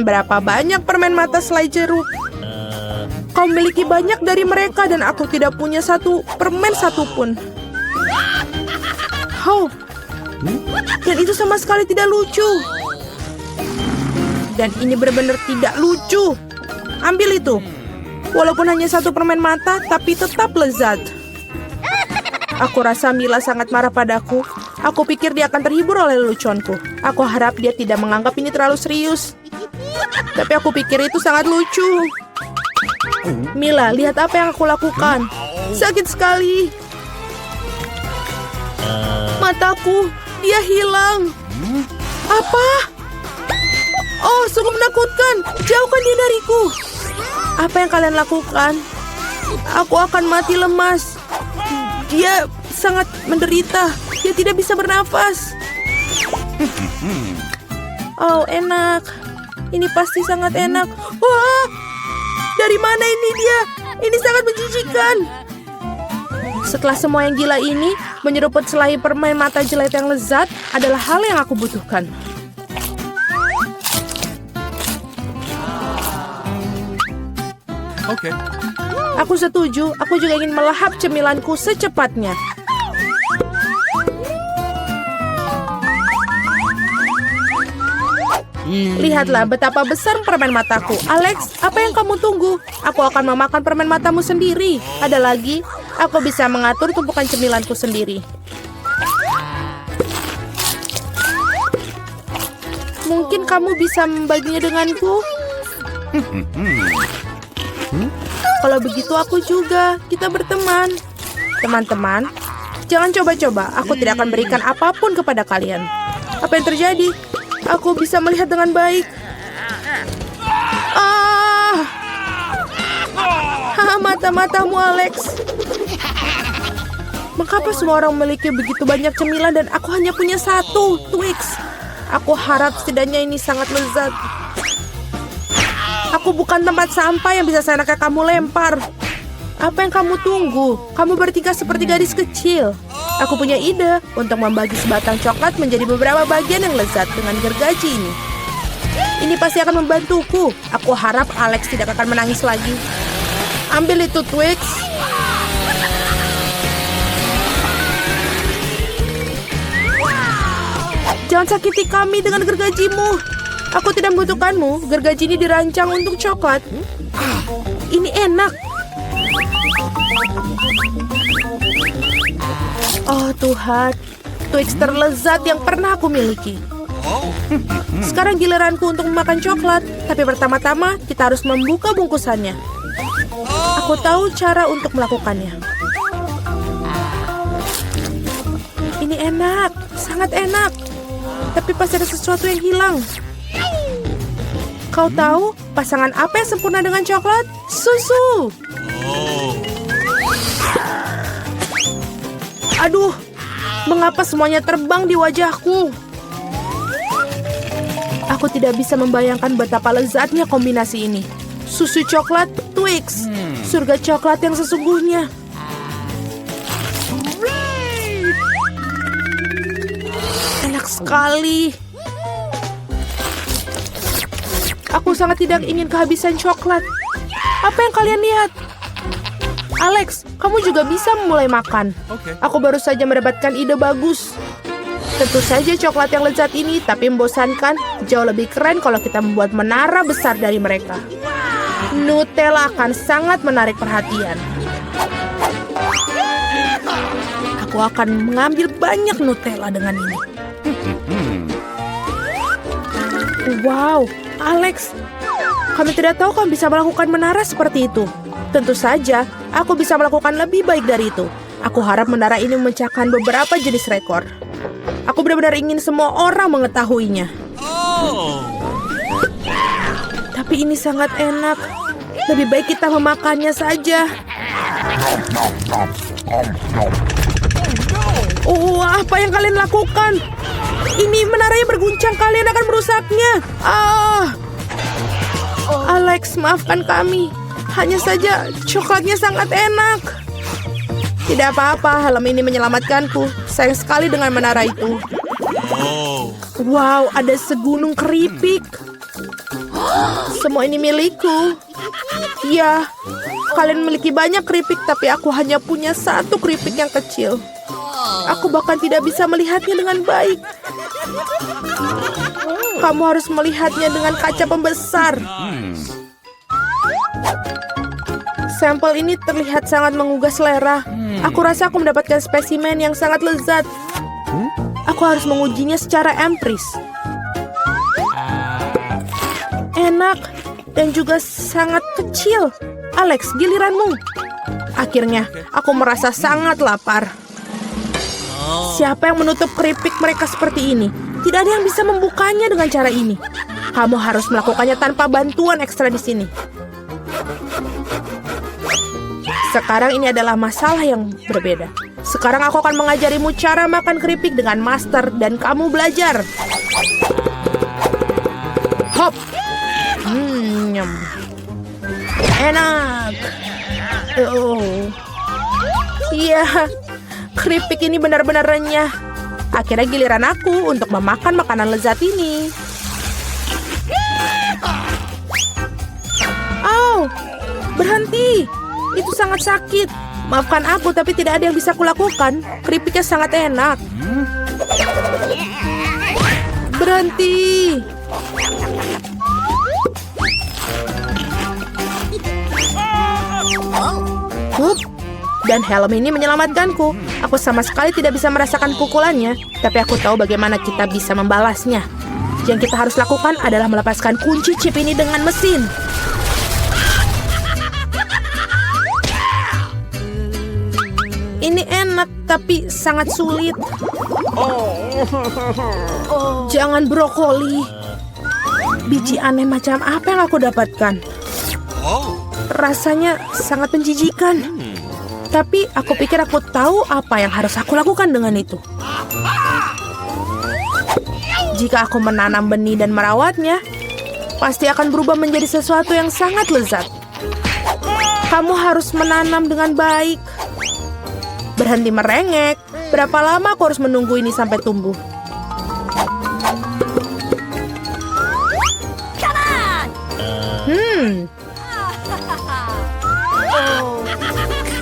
Berapa banyak permen mata selai jeruk? Kau memiliki banyak dari mereka dan aku tidak punya satu permen satupun. Dan itu sama sekali tidak lucu. Dan ini benar-benar tidak lucu. Ambil itu. Walaupun hanya satu permen mata, tapi tetap lezat. Aku rasa Mila sangat marah padaku. Aku pikir dia akan terhibur oleh leluconku. Aku harap dia tidak menganggap ini terlalu serius. Tapi aku pikir itu sangat lucu. Mila, lihat apa yang aku lakukan. Sakit sekali. Mataku, dia hilang. Apa? Oh, sungguh menakutkan. Jauhkan dia dariku. Apa yang kalian lakukan? Aku akan mati lemas. Dia sangat menderita. Dia tidak bisa bernafas. Oh, enak. Ini pasti sangat enak. Wah! Dari mana ini dia? Ini sangat menjijikan. Setelah semua yang gila ini, menyeruput selai permen mata jelek yang lezat adalah hal yang aku butuhkan. Oke. Aku setuju. Aku juga ingin melahap cemilanku secepatnya. Lihatlah betapa besar permen mataku. Alex, apa yang kamu tunggu? Aku akan memakan permen matamu sendiri. Ada lagi, aku bisa mengatur tumpukan cemilanku sendiri. Mungkin kamu bisa membaginya denganku? Kalau begitu aku juga. Kita berteman. Teman-teman, jangan coba-coba. Aku tidak akan berikan apapun kepada kalian. Apa yang terjadi? Aku bisa melihat dengan baik. Mata-matamu, Alex. Mengapa semua orang memiliki begitu banyak cemilan dan aku hanya punya satu, Twix? Aku harap setidaknya ini sangat lezat. Aku bukan tempat sampah yang bisa seenaknya kamu lempar. Apa yang kamu tunggu? Kamu bertiga seperti gadis kecil. Aku punya ide untuk membagi sebatang coklat menjadi beberapa bagian yang lezat dengan gergaji ini. Ini pasti akan membantuku. Aku harap Alex tidak akan menangis lagi. Ambil itu, Twix. Jangan sakiti kami dengan gergajimu. Aku tidak membutuhkanmu. Gergaji ini dirancang untuk coklat. Ini enak. Oh Tuhan, Twix terlezat yang pernah aku miliki. Sekarang giliranku untuk memakan coklat. Tapi pertama-tama kita harus membuka bungkusannya. Aku tahu cara untuk melakukannya. Ini enak, sangat enak. Tapi pasti ada sesuatu yang hilang. Kau tahu pasangan apa yang sempurna dengan coklat? Susu. Aduh, mengapa semuanya terbang di wajahku? Aku tidak bisa membayangkan betapa lezatnya kombinasi ini. Susu coklat, Twix. Surga coklat yang sesungguhnya. Enak sekali. Aku sangat tidak ingin kehabisan coklat. Apa yang kalian lihat? Alex, kamu juga bisa mulai makan. Aku baru saja mendapatkan ide bagus. Tentu saja coklat yang lezat ini, tapi membosankan. Jauh lebih keren kalau kita membuat menara besar dari mereka. Nutella akan sangat menarik perhatian. Aku akan mengambil banyak Nutella dengan ini. Wow, Alex, kami tidak tahu kamu bisa melakukan menara seperti itu. Tentu saja, aku bisa melakukan lebih baik dari itu. Aku harap menara ini memecahkan beberapa jenis rekor. Aku benar-benar ingin semua orang mengetahuinya. Tapi ini sangat enak. Lebih baik kita memakannya saja. Oh, apa yang kalian lakukan? Ini menaranya berguncang, kalian akan merusaknya. Alex, maafkan kami. Hanya saja coklatnya sangat enak. Tidak apa-apa, helm ini menyelamatkanku. Sayang sekali dengan menara itu. Wow, ada segunung keripik. Semua ini milikku. Ya, kalian memiliki banyak keripik, tapi aku hanya punya satu keripik yang kecil. Aku bahkan tidak bisa melihatnya dengan baik. Kamu harus melihatnya dengan kaca pembesar. Sampel ini terlihat sangat menggugah selera. Aku rasa aku mendapatkan spesimen yang sangat lezat. Aku harus mengujinya secara empiris. Enak dan juga sangat kecil. Alex, giliranmu. Akhirnya, aku merasa sangat lapar. Siapa yang menutup keripik mereka seperti ini? Tidak ada yang bisa membukanya dengan cara ini. Kamu harus melakukannya tanpa bantuan ekstra di sini. Sekarang ini adalah masalah yang berbeda. Sekarang aku akan mengajarimu cara makan keripik dengan master dan kamu belajar. Hop. Nyam. Enak. Oh. Iya. Keripik ini benar-benar renyah. Akhirnya giliran aku untuk memakan makanan lezat ini. Oh, berhenti. Itu sangat sakit. Maafkan aku, tapi tidak ada yang bisa kulakukan. Keripiknya sangat enak. Berhenti. Hup. Dan helm ini menyelamatkanku. Aku sama sekali tidak bisa merasakan pukulannya, tapi aku tahu bagaimana kita bisa membalasnya. Yang kita harus lakukan adalah melepaskan kunci chip ini dengan mesin. Ini enak, tapi sangat sulit. Jangan brokoli. Biji aneh macam apa yang aku dapatkan? Rasanya sangat menjijikan. Tapi aku pikir aku tahu apa yang harus aku lakukan dengan itu. Jika aku menanam benih dan merawatnya, pasti akan berubah menjadi sesuatu yang sangat lezat. Kamu harus menanam dengan baik. Berhenti merengek. Berapa lama aku harus menunggu ini sampai tumbuh?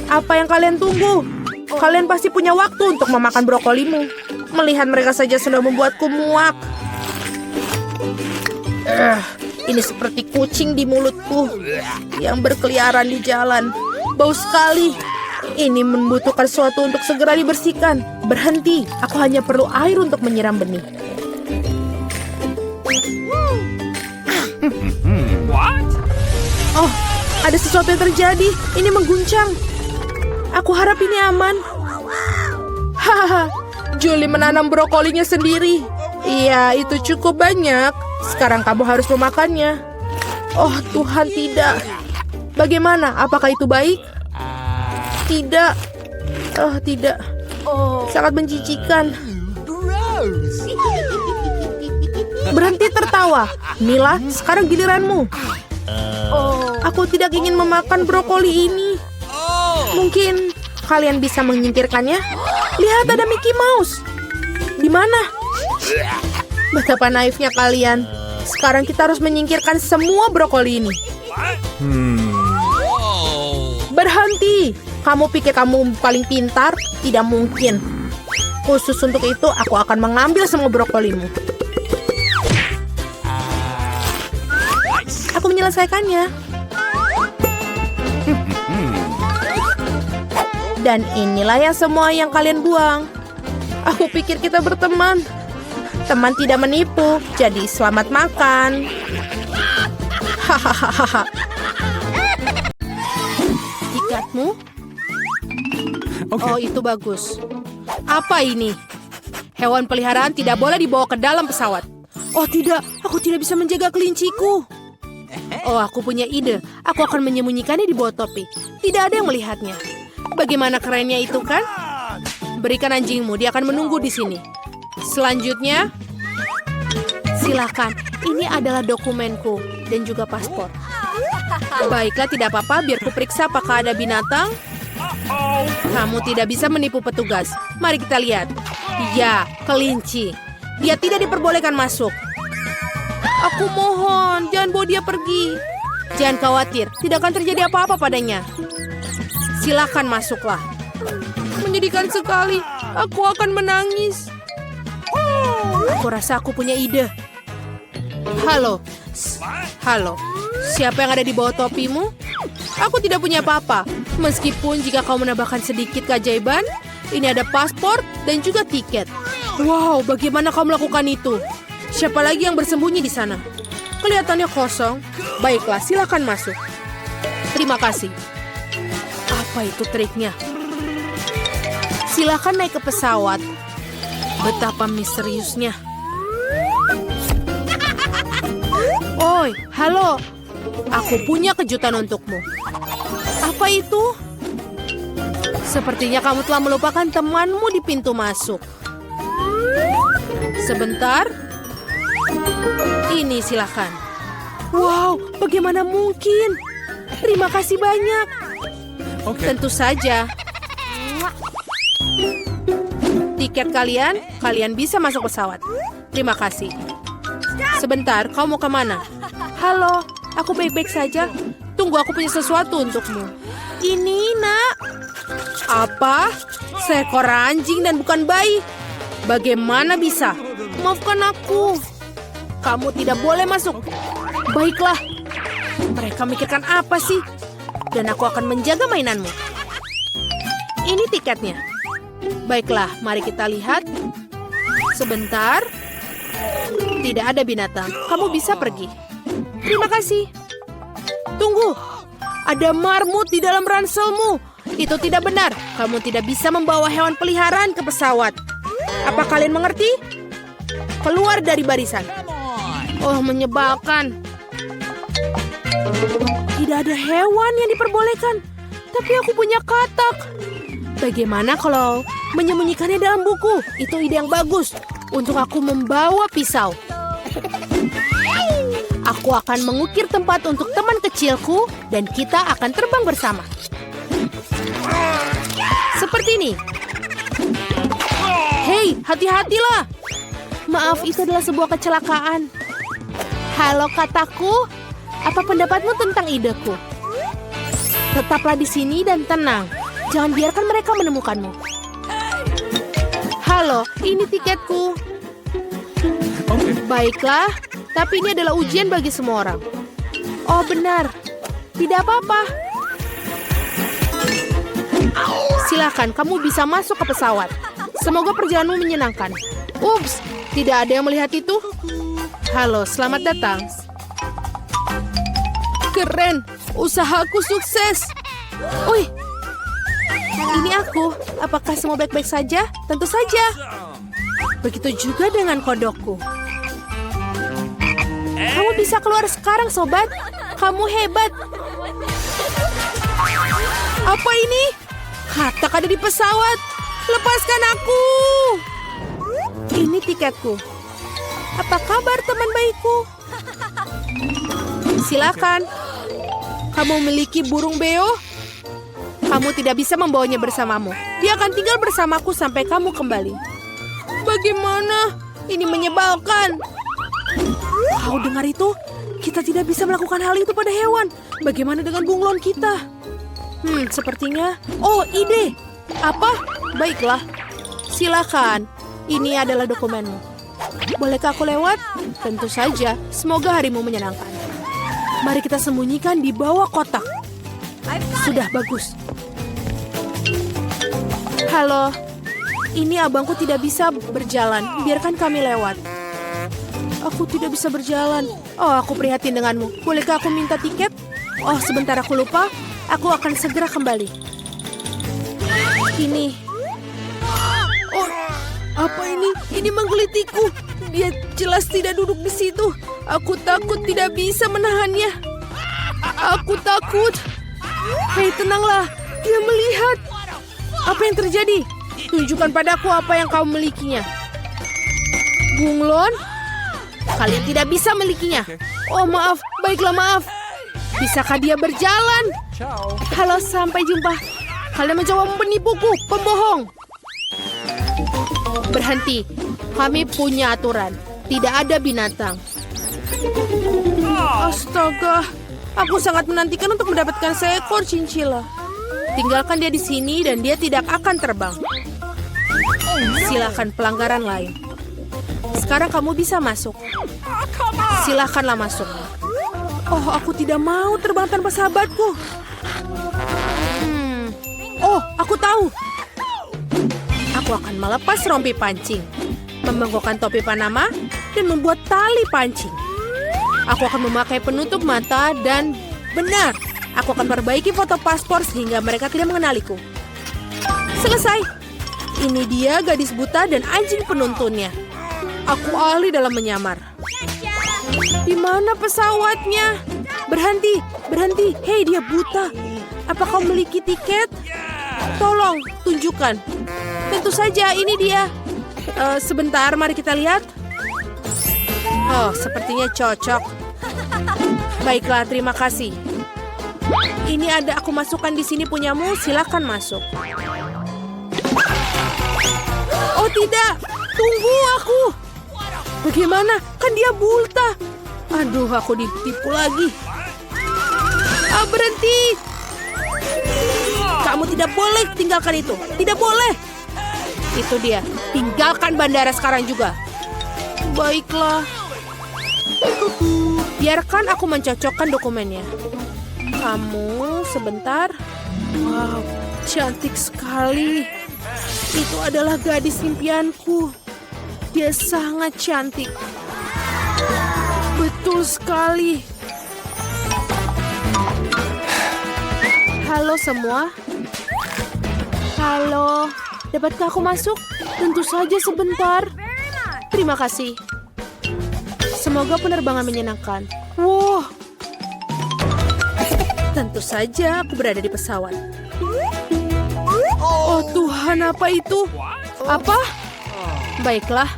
Apa yang kalian tunggu? Kalian pasti punya waktu untuk memakan brokolimu. Melihat mereka saja sudah membuatku muak. Ini seperti kucing di mulutku yang berkeliaran di jalan. Bau sekali. Ini membutuhkan sesuatu untuk segera dibersihkan. Berhenti. Aku hanya perlu air untuk menyiram benih. Oh, ada sesuatu yang terjadi. Ini mengguncang. Aku harap ini aman. Hahaha, Julie menanam brokolinya sendiri. Iya, itu cukup banyak. Sekarang kamu harus memakannya. Oh Tuhan, tidak. Bagaimana? Apakah itu baik? Tidak. Oh, tidak. Sangat menjijikan. Berhenti tertawa. Mila, sekarang giliranmu. Aku tidak ingin memakan brokoli ini. Mungkin kalian bisa menyingkirkannya? Lihat, ada Mickey Mouse. Di mana? Betapa naifnya kalian. Sekarang kita harus menyingkirkan semua brokoli ini. Berhenti. Kamu pikir kamu paling pintar? Tidak mungkin. Khusus untuk itu, aku akan mengambil semua brokolimu. Aku menyelesaikannya. Dan inilah yang semua yang kalian buang. Aku pikir kita berteman. Teman tidak menipu, jadi selamat makan. Hahaha. Tiketmu? Oh, itu bagus. Apa ini? Hewan peliharaan tidak boleh dibawa ke dalam pesawat. Oh tidak, aku tidak bisa menjaga kelinciku. Oh, aku punya ide. Aku akan menyembunyikannya di bawah topi. Tidak ada yang melihatnya. Bagaimana kerennya itu, kan? Berikan anjingmu, dia akan menunggu di sini. Selanjutnya, silakan. Ini adalah dokumenku dan juga paspor. Baiklah, tidak apa-apa. Biar ku periksa apakah ada binatang. Kamu tidak bisa menipu petugas. Mari kita lihat. Ya, kelinci. Dia tidak diperbolehkan masuk. Aku mohon, jangan bawa dia pergi. Jangan khawatir, tidak akan terjadi apa-apa padanya. Silakan masuklah. Menyedihkan sekali, aku akan menangis. Aku rasa aku punya ide. Halo, halo. Siapa yang ada di bawah topimu? Aku tidak punya apa-apa. Meskipun jika kau menambahkan sedikit keajaiban, ini ada paspor dan juga tiket. Wow, bagaimana kau melakukan itu? Siapa lagi yang bersembunyi di sana? Kelihatannya kosong. Baiklah, silakan masuk. Terima kasih. Apa itu triknya? Silakan naik ke pesawat. Betapa misteriusnya. Oi, halo. Aku punya kejutan untukmu. Apa itu? Sepertinya kamu telah melupakan temanmu di pintu masuk. Sebentar. Ini silakan. Wow, bagaimana mungkin? Terima kasih banyak. Tentu saja. Tiket kalian bisa masuk pesawat. Terima kasih. Sebentar, kau mau kemana? Halo, aku baik-baik saja. Tunggu, aku punya sesuatu untukmu. Ini, nak. Apa? Seekor anjing dan bukan bayi? Bagaimana bisa? Maafkan aku. Kamu tidak boleh masuk. Baiklah. Mereka mikirkan apa sih? Dan aku akan menjaga mainanmu. Ini tiketnya. Baiklah, mari kita lihat. Sebentar. Tidak ada binatang. Kamu bisa pergi. Terima kasih. Tunggu. Ada marmut di dalam ranselmu. Itu tidak benar. Kamu tidak bisa membawa hewan peliharaan ke pesawat. Apa kalian mengerti? Keluar dari barisan. Oh, menyebalkan. Tidak ada hewan yang diperbolehkan. Tapi aku punya katak. Bagaimana kalau menyembunyikannya dalam buku? Itu ide yang bagus. Untuk aku membawa pisau. Aku akan mengukir tempat untuk teman kecilku dan kita akan terbang bersama. Seperti ini. Hei, hati-hatilah. Maaf, itu adalah sebuah kecelakaan. Halo kataku, apa pendapatmu tentang ideku? Tetaplah di sini dan tenang. Jangan biarkan mereka menemukanmu. Halo, ini tiketku. Baiklah, tapi ini adalah ujian bagi semua orang. Oh benar, tidak apa-apa. Silakan, kamu bisa masuk ke pesawat. Semoga perjalananmu menyenangkan. Ups, tidak ada yang melihat itu. Halo, selamat datang. Keren, usahaku sukses. Wih, ini aku. Apakah semua baik-baik saja? Tentu saja. Begitu juga dengan kodokku. Kamu bisa keluar sekarang, sobat. Kamu hebat. Apa ini? Katak ada di pesawat. Lepaskan aku. Ini tiketku. Apa kabar teman baikku? Silakan. Kamu memiliki burung beo? Kamu tidak bisa membawanya bersamamu. Dia akan tinggal bersamaku sampai kamu kembali. Bagaimana? Ini menyebalkan. Kau dengar itu? Kita tidak bisa melakukan hal itu pada hewan. Bagaimana dengan bunglon kita? Sepertinya... Oh, ide. Apa? Baiklah. Silakan. Ini adalah dokumenmu. Bolehkah aku lewat? Tentu saja. Semoga harimu menyenangkan. Mari kita sembunyikan di bawah kotak. Sudah bagus. Halo. Ini abangku tidak bisa berjalan. Biarkan kami lewat. Aku tidak bisa berjalan. Oh, aku prihatin denganmu. Bolehkah aku minta tiket? Oh, sebentar aku lupa. Aku akan segera kembali. Ini. Oh, apa ini? Ini menggelitiku. Dia jelas tidak duduk di situ. Aku takut tidak bisa menahannya. Aku takut. Hei, tenanglah. Dia melihat. Apa yang terjadi? Tunjukkan padaku apa yang kau milikinya. Bunglon? Kalian tidak bisa milikinya. Oh, maaf. Baiklah, maaf. Bisakah dia berjalan? Halo, sampai jumpa. Kalian mencoba menipuku, pembohong. Berhenti. Kami punya aturan. Tidak ada binatang. Astaga, aku sangat menantikan untuk mendapatkan seekor chinchilla. Tinggalkan dia di sini dan dia tidak akan terbang. Silakan pelanggaran lain. Sekarang kamu bisa masuk. Silakanlah masuk. Oh, aku tidak mau terbang tanpa sahabatku. Oh, aku tahu. Aku akan melepas rompi pancing, membengkokkan topi Panama, dan membuat tali pancing. Aku akan memakai penutup mata dan benar, aku akan perbaiki foto paspor sehingga mereka tidak mengenaliku. Selesai. Ini dia gadis buta dan anjing penuntunnya. Aku ahli dalam menyamar. Di mana pesawatnya? Berhenti, berhenti. Hei, dia buta. Apa kau memiliki tiket? Tolong, tunjukkan. Tentu saja, ini dia. Sebentar, mari kita lihat. Oh, sepertinya cocok. Baiklah, terima kasih. Ini ada aku masukkan di sini punyamu, silakan masuk. Oh tidak, tunggu aku. Bagaimana? Kan dia buta. Aduh, aku ditipu lagi. Berhenti. Kamu tidak boleh tinggalkan itu. Tidak boleh. Itu dia. Tinggalkan bandara sekarang juga. Baiklah. Biarkan aku mencocokkan dokumennya. Kamu sebentar. Wow, cantik sekali. Itu adalah gadis impianku. Dia sangat cantik. Betul sekali. Halo semua. Halo. Dapatkah aku masuk? Tentu saja sebentar. Terima kasih. Semoga penerbangan menyenangkan. Wow. Tentu saja aku berada di pesawat. Oh Tuhan, apa itu? Apa? Baiklah,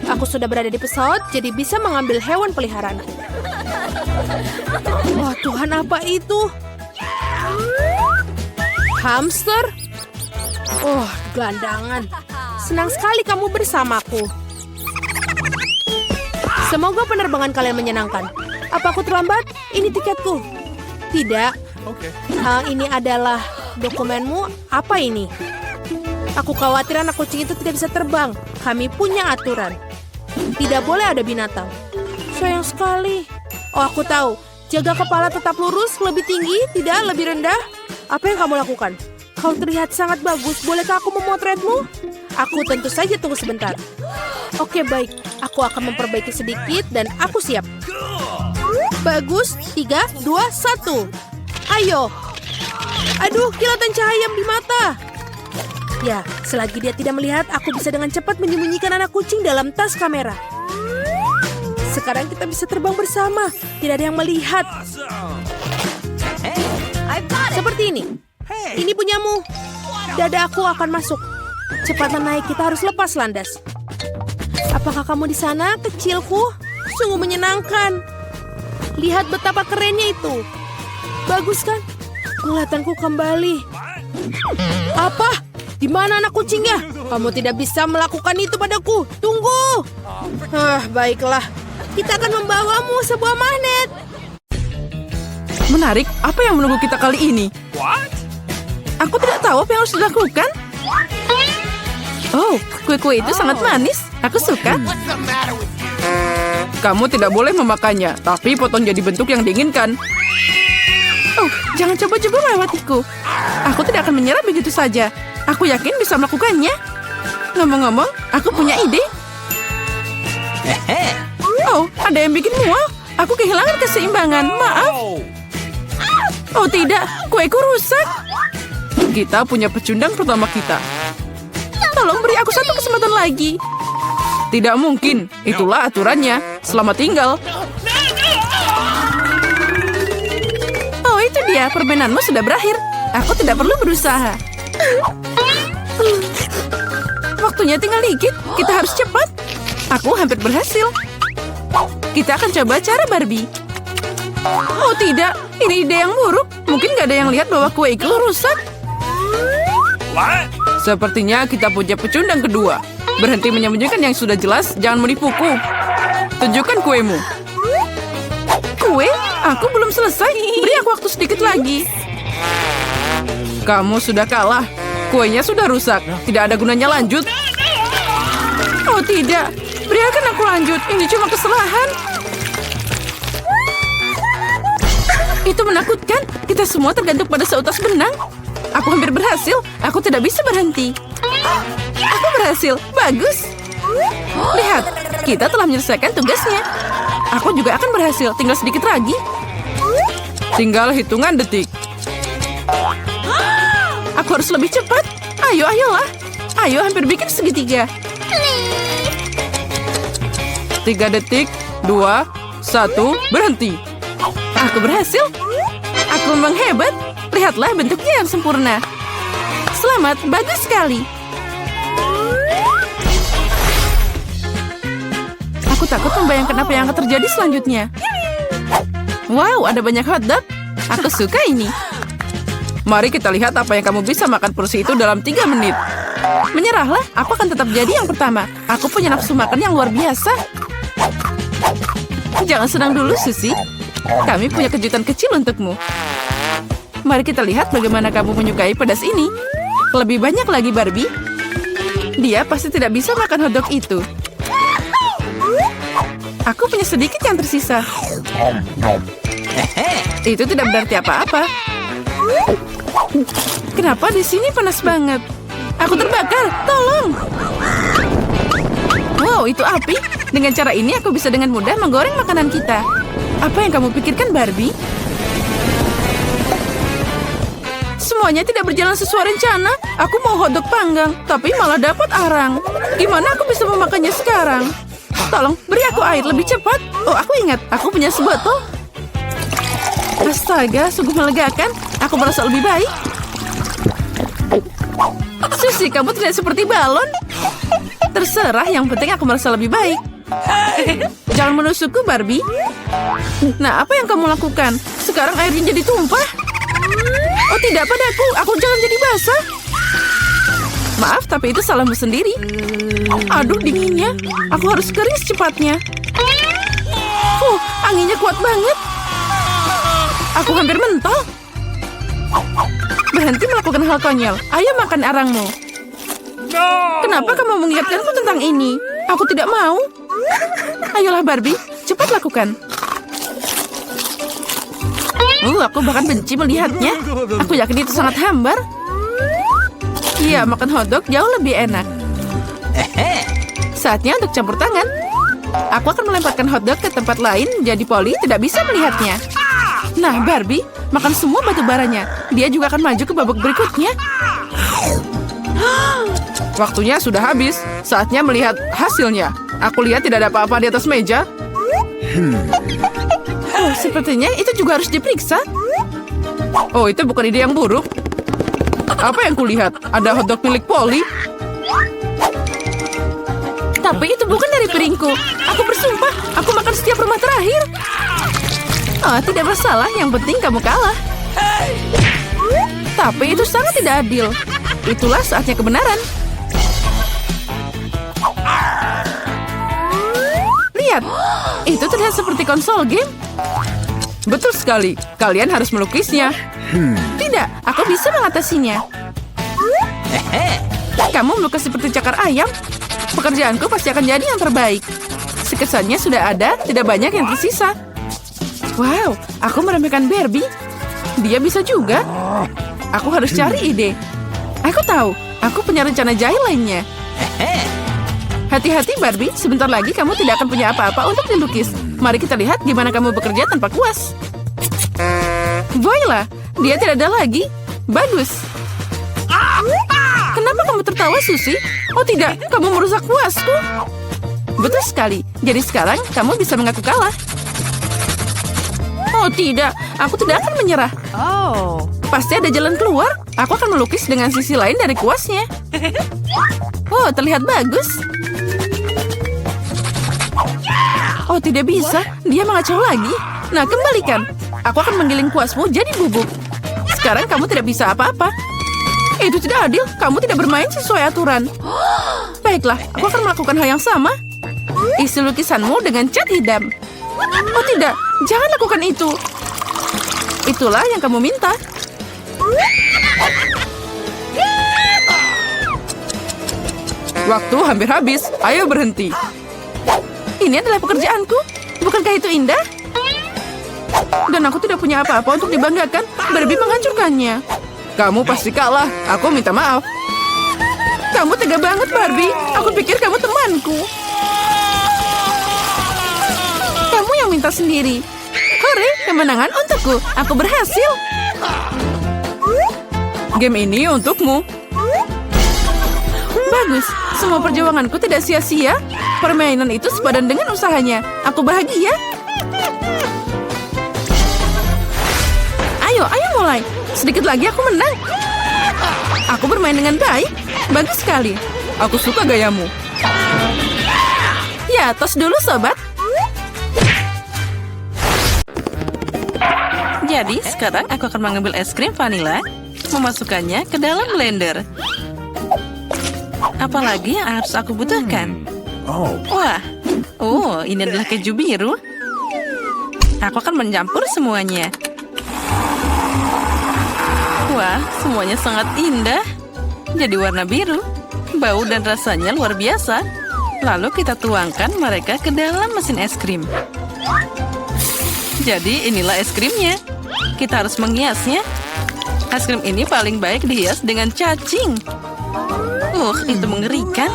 aku sudah berada di pesawat, jadi bisa mengambil hewan peliharaan. Wah Tuhan, apa itu? Hamster? Oh, gelandangan. Senang sekali kamu bersamaku. Semoga penerbangan kalian menyenangkan. Apa aku terlambat? Ini tiketku. Tidak. Ini adalah dokumenmu. Apa ini? Aku khawatir anak kucing itu tidak bisa terbang. Kami punya aturan. Tidak boleh ada binatang. Sayang sekali. Oh, aku tahu. Jaga kepala tetap lurus, lebih tinggi, tidak lebih rendah. Apa yang kamu lakukan? Kau terlihat sangat bagus. Bolehkah aku memotretmu? Aku tentu saja tunggu sebentar. Oke, baik. Aku akan memperbaiki sedikit dan aku siap. Bagus. 3, 2, 1. Ayo. Aduh, kilatan cahaya di mata. Ya, selagi dia tidak melihat, aku bisa dengan cepat menyembunyikan anak kucing dalam tas kamera. Sekarang kita bisa terbang bersama. Tidak ada yang melihat. Seperti ini. Ini punyamu. Dada aku akan masuk. Cepat naik, kita harus lepas landas. Apakah kamu di sana, kecilku? Sungguh menyenangkan. Lihat betapa kerennya itu. Bagus kan? Penglihatanku kembali. Apa? Di mana anak kucingnya? Kamu tidak bisa melakukan itu padaku. Tunggu. Baiklah. Kita akan membawamu sebuah magnet. Menarik, apa yang menunggu kita kali ini? Aku tidak tahu apa yang harus dilakukan. Oh, kue-kue itu sangat manis. Aku suka. Kamu tidak boleh memakannya, tapi potong jadi bentuk yang diinginkan. Oh, jangan coba-coba melewatiku. Aku tidak akan menyerah begitu saja. Aku yakin bisa melakukannya. Ngomong-ngomong, aku punya ide. Oh, ada yang bikin mual. Aku kehilangan keseimbangan. Maaf. Oh tidak, kueku rusak. Kita punya pecundang pertama kita. Tolong beri aku satu kesempatan lagi. Tidak mungkin, itulah aturannya. Selamat tinggal. Oh, itu dia, permainanmu sudah berakhir. Aku tidak perlu berusaha. Waktunya tinggal dikit, kita harus cepat. Aku hampir berhasil. Kita akan coba cara Barbie. Oh tidak, ini ide yang buruk. Mungkin gak ada yang lihat bahwa kue itu rusak. Sepertinya kita punya pecundang kedua. Berhenti menyembunyikan yang sudah jelas, jangan menipuku. Tunjukkan kuemu. Kue? Aku belum selesai. Beri aku waktu sedikit lagi. Kamu sudah kalah. Kuenya sudah rusak. Tidak ada gunanya lanjut. Oh tidak. Biarkan aku lanjut. Ini cuma kesalahan. Itu menakutkan. Kita semua tergantung pada seutas benang. Aku hampir berhasil. Aku tidak bisa berhenti. Aku berhasil. Bagus. Lihat, kita telah menyelesaikan tugasnya. Aku juga akan berhasil. Tinggal sedikit lagi. Tinggal hitungan detik. Aku harus lebih cepat. Ayolah. Ayo, hampir bikin segitiga. 3 detik, 2, 1, berhenti. Aku berhasil. Aku memang hebat. Lihatlah bentuknya yang sempurna. Selamat, bagus sekali. Aku takut membayangkan apa yang akan terjadi selanjutnya. Wow, ada banyak hotdog. Aku suka ini. Mari kita lihat apa yang kamu bisa makan porsi itu dalam 3 menit. Menyerahlah, aku akan tetap jadi yang pertama. Aku punya nafsu makan yang luar biasa. Jangan senang dulu, Susie. Kami punya kejutan kecil untukmu. Mari kita lihat bagaimana kamu menyukai pedas ini. Lebih banyak lagi, Barbie. Dia pasti tidak bisa makan hotdog itu. Aku punya sedikit yang tersisa. Itu tidak berarti apa-apa. Kenapa di sini panas banget? Aku terbakar, tolong! Wow, itu api. Dengan cara ini aku bisa dengan mudah menggoreng makanan kita. Apa yang kamu pikirkan, Barbie? Semuanya tidak berjalan sesuai rencana. Aku mau hotdog panggang, tapi malah dapat arang. Gimana aku bisa memakannya sekarang? Tolong, beri aku air lebih cepat. Oh, aku ingat. Aku punya sebotol. Astaga, sungguh melegakan. Aku merasa lebih baik. Susie, kamu tidak seperti balon. Terserah, yang penting aku merasa lebih baik. Jangan menusukku, Barbie. Nah, apa yang kamu lakukan? Sekarang airnya jadi tumpah. Oh tidak, padaku. Aku jangan jadi basah. Maaf, tapi itu salahmu sendiri. Aduh, dinginnya. Aku harus kering secepatnya. Anginnya kuat banget. Aku hampir mental. Berhenti melakukan hal konyol. Ayo makan arangmu. Kenapa kamu mengingatkanku tentang ini? Aku tidak mau. Ayolah, Barbie. Cepat lakukan. Aku bahkan benci melihatnya. Aku yakin itu sangat hambar. Iya, makan hotdog jauh lebih enak. Saatnya untuk campur tangan. Aku akan melemparkan hotdog ke tempat lain, jadi Polly tidak bisa melihatnya. Nah, Barbie, makan semua batu baranya. Dia juga akan maju ke babak berikutnya. Waktunya sudah habis. Saatnya melihat hasilnya. Aku lihat tidak ada apa-apa di atas meja. Oh, sepertinya itu juga harus diperiksa. Oh, itu bukan ide yang buruk. Apa yang kulihat? Ada hotdog milik Polly. Tapi itu bukan dari piringku. Aku bersumpah, aku makan setiap rumah terakhir. Oh, tidak masalah. Yang penting kamu kalah. Tapi itu sangat tidak adil. Itulah saatnya kebenaran. Lihat, itu terlihat seperti konsol game. Betul sekali. Kalian harus melukisnya. Tidak, aku bisa mengatasinya. Kamu melukis seperti cakar ayam. Pekerjaanku pasti akan jadi yang terbaik. Sekesannya sudah ada, tidak banyak yang tersisa. Wow, aku meremehkan Barbie. Dia bisa juga. Aku harus cari ide. Aku tahu, aku punya rencana jahil lainnya. Hati-hati, Barbie. Sebentar lagi kamu tidak akan punya apa-apa untuk dilukis. Mari kita lihat gimana kamu bekerja tanpa kuas. Voila, dia tidak ada lagi. Bagus. Kenapa kamu tertawa, Susie? Oh tidak, kamu merusak kuasku. Betul sekali. Jadi sekarang kamu bisa mengaku kalah. Oh tidak, aku tidak akan menyerah. Oh, pasti ada jalan keluar. Aku akan melukis dengan sisi lain dari kuasnya. Oh, terlihat bagus. Oh, tidak bisa. Dia mengacau lagi. Nah, kembalikan. Aku akan menggiling kuasmu jadi bubuk. Sekarang kamu tidak bisa apa-apa. Itu tidak adil. Kamu tidak bermain sesuai aturan. Baiklah, aku akan melakukan hal yang sama. Isi lukisanmu dengan cat hitam. Oh tidak, jangan lakukan itu. Itulah yang kamu minta. Waktu hampir habis, ayo berhenti. Ini adalah pekerjaanku. Bukankah itu indah? Dan aku tidak punya apa-apa untuk dibanggakan. Barbie menghancurkannya. Kamu pasti kalah. Aku minta maaf. Kamu tega banget, Barbie. Aku pikir kamu temanku. Kamu yang minta sendiri. Hore, kemenangan untukku. Aku berhasil. Game ini untukmu. Bagus. Semua perjuanganku tidak sia-sia. Permainan itu sepadan dengan usahanya. Aku bahagia. Ayo mulai. Sedikit lagi aku menang. Aku bermain dengan baik. Bagus sekali. Aku suka gayamu. Ya, tos dulu sobat. Jadi, sekarang aku akan mengambil es krim vanila, memasukkannya ke dalam blender. Apalagi yang harus aku butuhkan? Wah, ini adalah keju biru. Aku akan mencampur semuanya. Wah, semuanya sangat indah. Jadi warna biru. Bau dan rasanya luar biasa. Lalu kita tuangkan mereka ke dalam mesin es krim. Jadi inilah es krimnya. Kita harus menghiasnya. Es krim ini paling baik dihias dengan cacing. Itu mengerikan.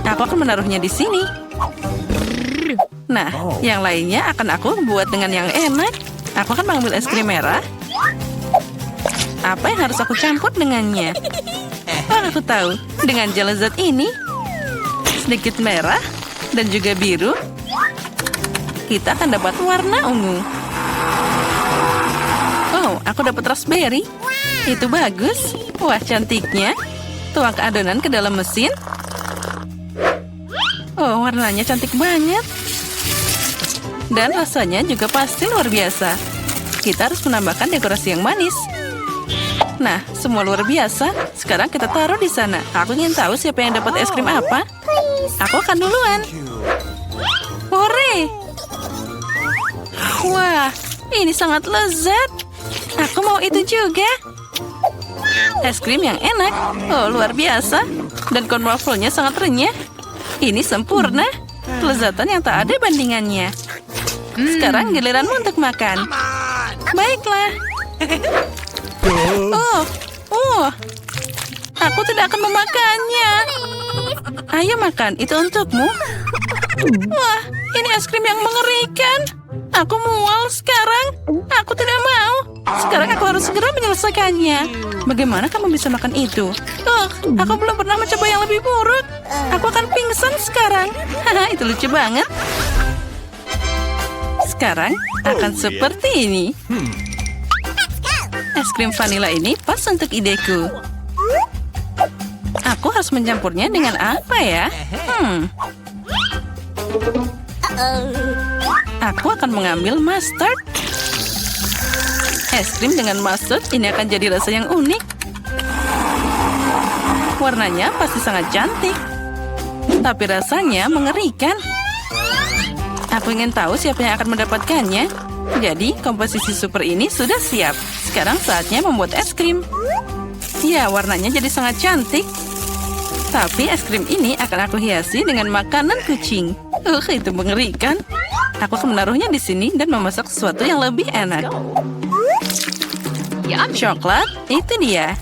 Aku akan menaruhnya di sini. Nah, yang lainnya akan aku buat dengan yang enak. Aku akan mengambil es krim merah. Apa yang harus aku campur dengannya? Aku tahu. Dengan gel lezat ini, sedikit merah dan juga biru, kita akan dapat warna ungu. Aku dapat raspberry. Itu bagus. Wah, cantiknya. Tuang ke adonan ke dalam mesin. Warnanya cantik banget. Dan rasanya juga pasti luar biasa. Kita harus menambahkan dekorasi yang manis. Nah, semua luar biasa. Sekarang kita taruh di sana. Aku ingin tahu siapa yang dapat es krim apa. Aku akan duluan. Hore! Wah, ini sangat lezat. Aku mau itu juga. Es krim yang enak. Luar biasa. Dan corn waffle-nya sangat renyah. Ini sempurna. Kelezatan yang tak ada bandingannya. Sekarang giliranmu untuk makan. Baiklah. Aku tidak akan memakannya. Ayo makan, itu untukmu. Wah, ini es krim yang mengerikan. Aku mual sekarang. Aku tidak mau. Sekarang aku harus segera menyelesaikannya. Bagaimana kamu bisa makan itu? Aku belum pernah mencoba yang lebih buruk. Aku akan pingsan sekarang. Haha, itu lucu banget. Sekarang akan seperti ini. Es krim vanila ini pas untuk ideku. Aku harus mencampurnya dengan apa ya? Aku akan mengambil mustard. Es krim dengan mustard ini akan jadi rasa yang unik. Warnanya pasti sangat cantik. Tapi rasanya mengerikan. Aku ingin tahu siapa yang akan mendapatkannya. Jadi, komposisi super ini sudah siap. Sekarang saatnya membuat es krim. Ya, warnanya jadi sangat cantik. Tapi es krim ini akan aku hiasi dengan makanan kucing. Itu mengerikan. Aku akan menaruhnya di sini dan memasak sesuatu yang lebih enak. Coklat, itu dia.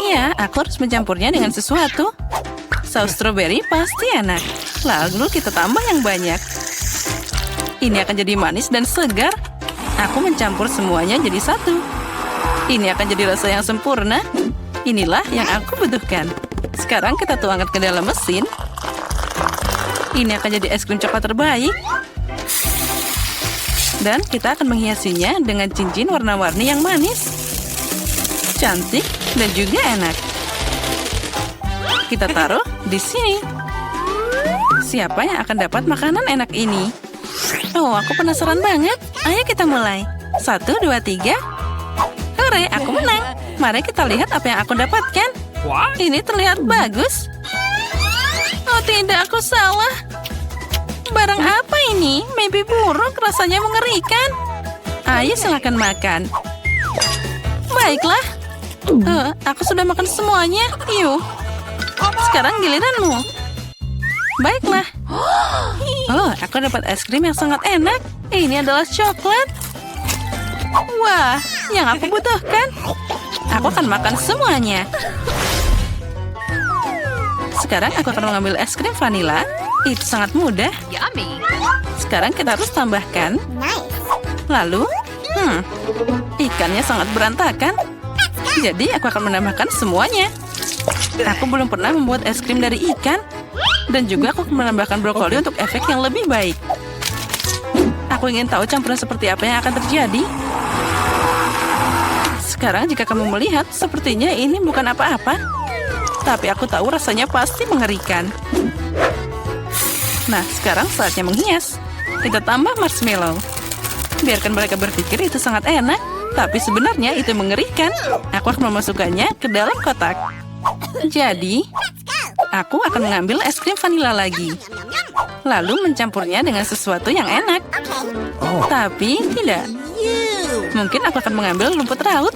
Ya, aku harus mencampurnya dengan sesuatu. Saus stroberi pasti enak. Lalu kita tambah yang banyak. Ini akan jadi manis dan segar. Aku mencampur semuanya jadi satu. Ini akan jadi rasa yang sempurna. Inilah yang aku butuhkan. Sekarang kita tuangkan ke dalam mesin. Ini akan jadi es krim coklat terbaik. Dan kita akan menghiasinya dengan cincin warna-warni yang manis. Cantik dan juga enak. Kita taruh di sini. Siapa yang akan dapat makanan enak ini? Aku penasaran banget. Ayo kita mulai. 1, 2, 3. Hore, aku menang. Mari kita lihat apa yang aku dapatkan. Ini terlihat bagus. tidak, aku salah. Barang apa ini? Mimpi buruk, rasanya mengerikan. Ayo silakan makan. Baiklah. Aku sudah makan semuanya. Yuk. Sekarang giliranmu. Baiklah. Oh, aku dapat es krim yang sangat enak. Ini adalah coklat. Wah, yang aku butuhkan. Aku akan makan semuanya. Sekarang aku akan mengambil es krim vanila. Itu sangat mudah. Sekarang kita harus tambahkan. Lalu, ikannya sangat berantakan. Jadi aku akan menambahkan semuanya. Aku belum pernah membuat es krim dari ikan. Dan juga aku akan menambahkan brokoli untuk efek yang lebih baik. Aku ingin tahu campuran seperti apa yang akan terjadi. Sekarang jika kamu melihat, sepertinya ini bukan apa-apa. Tapi aku tahu rasanya pasti mengerikan. Nah, sekarang saatnya menghias. Kita tambah marshmallow. Biarkan mereka berpikir itu sangat enak. Tapi sebenarnya itu mengerikan. Aku akan memasukkannya ke dalam kotak. Jadi, aku akan mengambil es krim vanila lagi. Lalu mencampurnya dengan sesuatu yang enak. Tapi tidak. Mungkin aku akan mengambil rumput laut.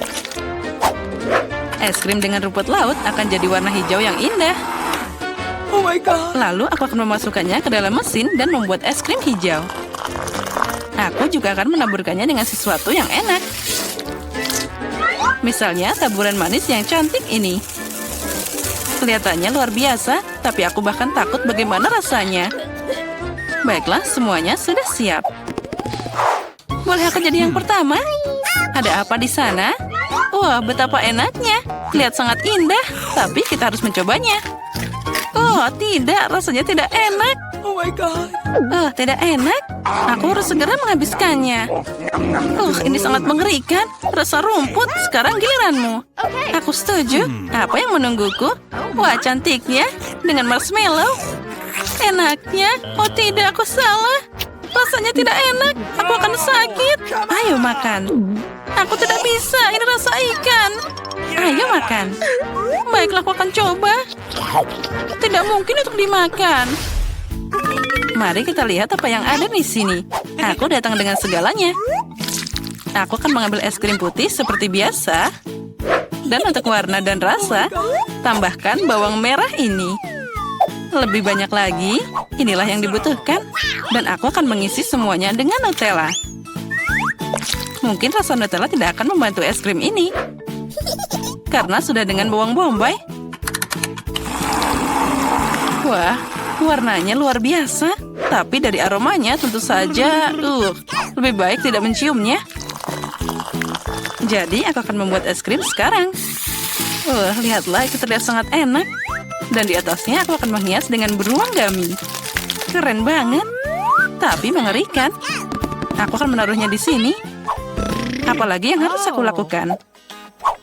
Es krim dengan rumput laut akan jadi warna hijau yang indah. Oh my God. Lalu aku akan memasukkannya ke dalam mesin dan membuat es krim hijau. Aku juga akan menaburkannya dengan sesuatu yang enak. Misalnya taburan manis yang cantik ini. Kelihatannya luar biasa, tapi aku bahkan takut bagaimana rasanya. Baiklah, semuanya sudah siap. Boleh aku jadi yang pertama? Ada apa di sana? Wah, betapa enaknya. Lihat sangat indah, tapi kita harus mencobanya. Oh, tidak, rasanya tidak enak. Oh my God. Oh, tidak enak. Aku harus segera menghabiskannya. Ini sangat mengerikan. Rasa rumput, sekarang giliranmu. Aku setuju. Apa yang menungguku? Wah, cantiknya. Dengan marshmallow. Enaknya. Oh tidak, aku salah. Rasanya tidak enak. Aku akan sakit. Ayo makan. Aku tidak bisa. Ini rasa ikan. Ayo makan. Baiklah, aku akan coba. Tidak mungkin untuk dimakan. Mari kita lihat apa yang ada di sini. Aku datang dengan segalanya. Aku akan mengambil es krim putih seperti biasa. Dan untuk warna dan rasa, tambahkan bawang merah ini. Lebih banyak lagi, inilah yang dibutuhkan. Dan aku akan mengisi semuanya dengan Nutella. Mungkin rasa Nutella tidak akan membantu es krim ini. Karena sudah dengan bawang bombay. Wah, warnanya luar biasa. Tapi dari aromanya tentu saja, lebih baik tidak menciumnya. Jadi aku akan membuat es krim sekarang. Lihatlah, itu terlihat sangat enak. Dan di atasnya aku akan menghias dengan beruang gummy. Keren banget. Tapi mengerikan. Aku akan menaruhnya di sini. Apalagi yang harus aku lakukan?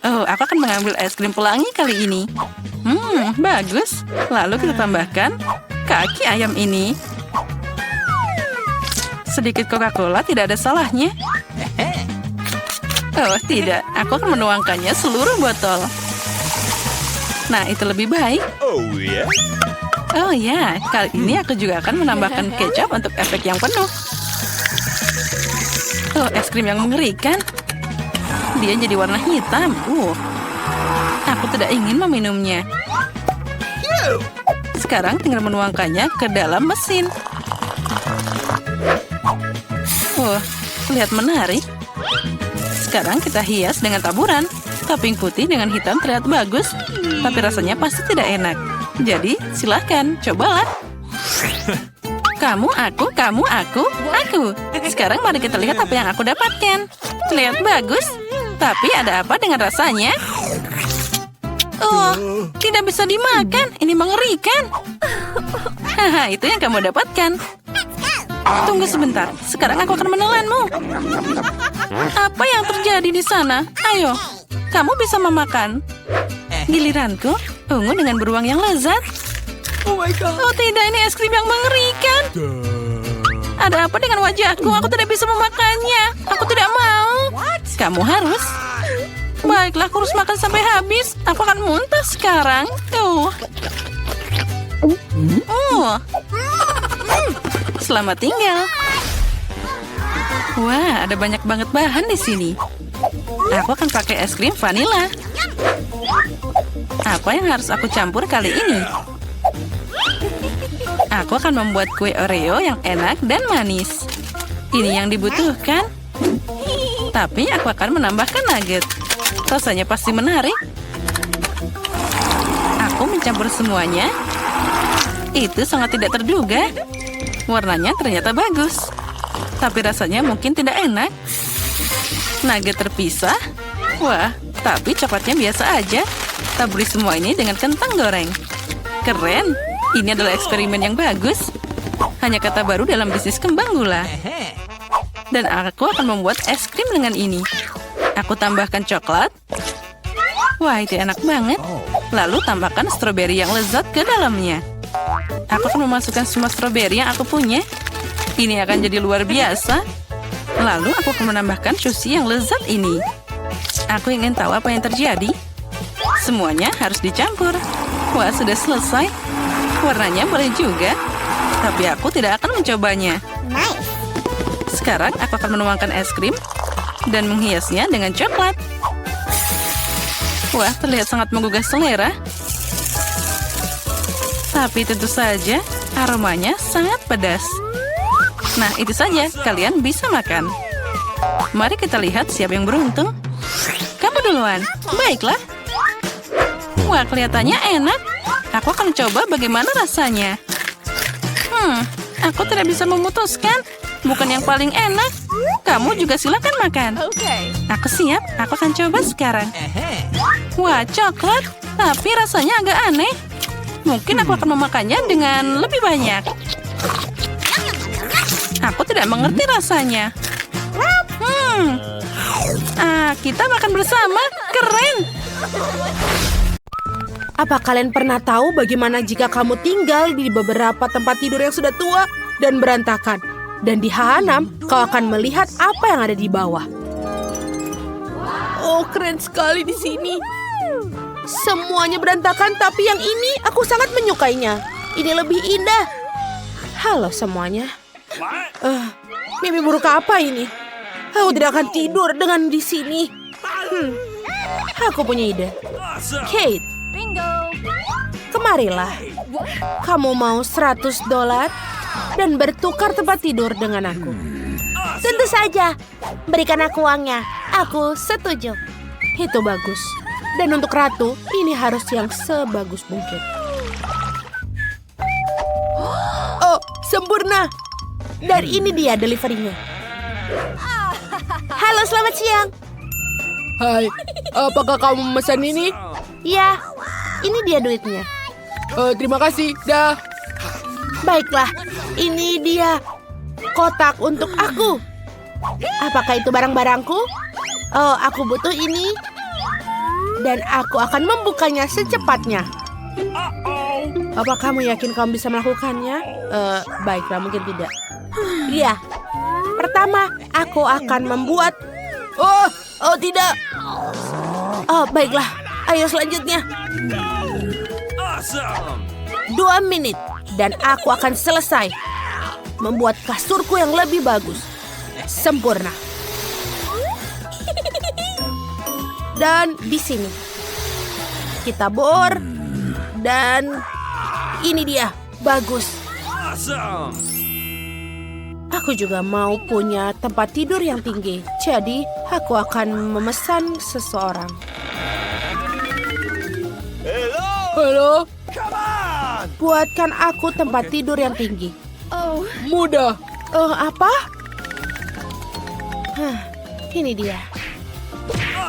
Aku akan mengambil es krim pelangi kali ini. Bagus. Lalu kita tambahkan kaki ayam ini. Sedikit Coca-Cola tidak ada salahnya. Oh, tidak. Aku akan menuangkannya seluruh botol. Nah, itu lebih baik. Oh ya, kali ini aku juga akan menambahkan kecap untuk efek yang penuh. Es krim yang mengerikan. Dia jadi warna hitam. Aku tidak ingin meminumnya. Sekarang tinggal menuangkannya ke dalam mesin. Lihat menarik. Sekarang kita hias dengan taburan. Topping putih dengan hitam terlihat bagus, tapi rasanya pasti tidak enak. Jadi, silahkan, cobalah. Kamu, aku, kamu, aku. Sekarang mari kita lihat apa yang aku dapatkan. Terlihat bagus, tapi ada apa dengan rasanya? Tidak bisa dimakan. Ini mengerikan. Haha, itu yang kamu dapatkan. Tunggu sebentar, sekarang aku akan menelanmu. Apa yang terjadi di sana? Ayo, kamu bisa memakan. Giliranku, ungu dengan beruang yang lezat. Oh my God. Oh tidak, ini es krim yang mengerikan. Ada apa dengan wajahku? Aku tidak bisa memakannya. Aku tidak mau. Kamu harus. Baiklah, aku harus makan sampai habis. Aku akan muntah sekarang. Oh, selamat tinggal. Wah, ada banyak banget bahan di sini. Aku akan pakai es krim vanila. Apa yang harus aku campur kali ini? Aku akan membuat kue Oreo yang enak dan manis. Ini yang dibutuhkan. Tapi aku akan menambahkan nugget. Rasanya pasti menarik. Aku mencampur semuanya. Itu sangat tidak terduga. Warnanya ternyata bagus. Tapi rasanya mungkin tidak enak. Nugget terpisah. Wah, tapi coklatnya biasa aja. Taburi semua ini dengan kentang goreng. Keren. Ini adalah eksperimen yang bagus. Hanya kata baru dalam bisnis kembang gula. Dan aku akan membuat es krim dengan ini. Aku tambahkan coklat. Wah, itu enak banget. Lalu tambahkan stroberi yang lezat ke dalamnya. Aku akan memasukkan semua stroberi yang aku punya. Ini akan jadi luar biasa. Lalu aku akan menambahkan sushi yang lezat ini. Aku ingin tahu apa yang terjadi. Semuanya harus dicampur. Wah, sudah selesai. Warnanya boleh juga. Tapi aku tidak akan mencobanya. Sekarang aku akan menuangkan es krim dan menghiasnya dengan coklat. Wah, terlihat sangat menggugah selera. Tapi tentu saja aromanya sangat pedas. Nah, itu saja. Kalian bisa makan. Mari kita lihat siapa yang beruntung. Kamu duluan. Baiklah. Wah, kelihatannya enak. Aku akan coba bagaimana rasanya. Aku tidak bisa memutuskan. Bukan yang paling enak. Kamu juga silakan makan. Aku siap. Aku akan coba sekarang. Wah, coklat. Tapi rasanya agak aneh. Mungkin aku akan memakannya dengan lebih banyak. Aku tidak mengerti rasanya. Kita makan bersama. Keren. Apa kalian pernah tahu bagaimana jika kamu tinggal di beberapa tempat tidur yang sudah tua dan berantakan? Dan di H6, kau akan melihat apa yang ada di bawah. Oh, keren sekali di sini. Semuanya berantakan, tapi yang ini aku sangat menyukainya. Ini lebih indah. Halo semuanya. Mimpi buruk apa ini? Aku tidak akan tidur dengan di sini. Aku punya ide. Kate, kemarilah. Kamu mau $100 dan bertukar tempat tidur dengan aku? Tentu saja. Berikan aku uangnya. Aku setuju. Itu bagus. Dan untuk ratu, ini harus yang sebagus mungkin. Oh, sempurna. Dan ini dia deliverynya. Halo, selamat siang. Hai, apakah kamu memesan ini? Ya, ini dia duitnya. Terima kasih, dah. Baiklah, ini dia kotak untuk aku. Apakah itu barang-barangku? Oh, aku butuh ini. Dan aku akan membukanya secepatnya. Apa kamu yakin kamu bisa melakukannya? Baiklah, mungkin tidak. Iya. Pertama, aku akan membuat... Oh, tidak. Oh, baiklah. Ayo selanjutnya. 2 menit. Dan aku akan selesai. Membuat kasurku yang lebih bagus. Sempurna. Dan di sini kita bor, dan ini dia, bagus. Aku juga mau punya tempat tidur yang tinggi, jadi aku akan memesan seseorang. Halo, buatkan aku tempat tidur yang tinggi. Mudah. Apa? Ini dia.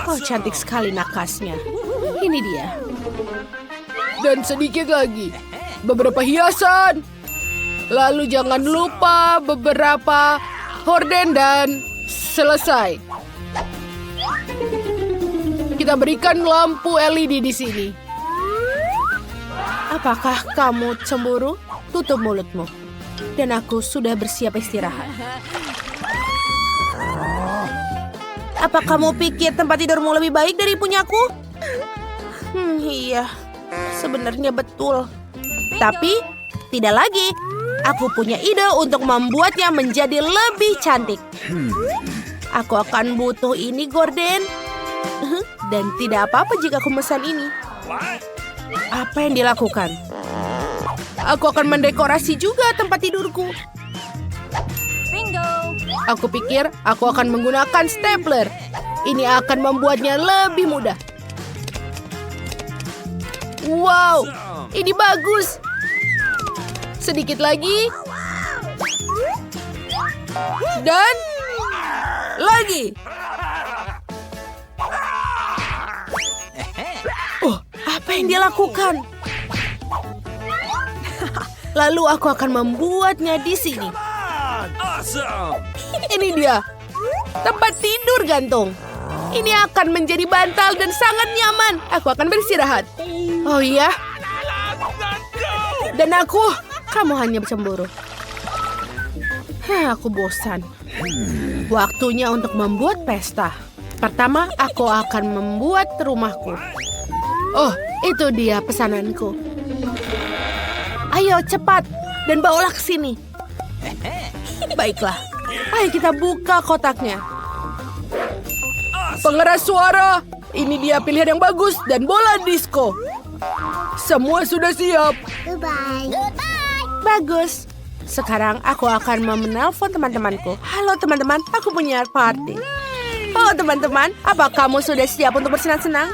Oh, cantik sekali nakasnya. Ini dia. Dan sedikit lagi. Beberapa hiasan. Lalu jangan lupa beberapa horden dan selesai. Kita berikan lampu LED di sini. Apakah kamu cemburu? Tutup mulutmu. Dan aku sudah bersiap istirahat. Apa kamu pikir tempat tidurmu lebih baik dari punyaku? Iya, sebenarnya betul. Tapi Tidak lagi. Aku punya ide untuk membuatnya menjadi lebih cantik. Aku akan butuh ini, Gordon. Dan tidak apa-apa jika aku memesan ini. Apa yang dilakukan? Aku akan mendekorasi juga tempat tidurku. Aku pikir aku akan menggunakan stapler. Ini akan membuatnya lebih mudah. Wow, ini bagus. Sedikit lagi. Dan lagi. Oh, apa yang dia lakukan? Lalu aku akan membuatnya di sini. Ini dia. Tempat tidur gantung. Ini akan menjadi bantal dan sangat nyaman. Aku akan beristirahat. Oh iya? Dan kamu hanya cemburu. Aku bosan. Waktunya untuk membuat pesta. Pertama, aku akan membuat rumahku. Oh, itu dia pesananku. Ayo cepat dan bawalah ke sini. Baiklah. Ayo kita buka kotaknya. Pengeras suara. Ini dia pilihan yang bagus dan bola disco. Semua sudah siap. Goodbye. Bagus. Sekarang aku akan menelpon teman-temanku. Halo teman-teman, aku punya party. Oh teman-teman, apa kamu sudah siap untuk bersenang-senang?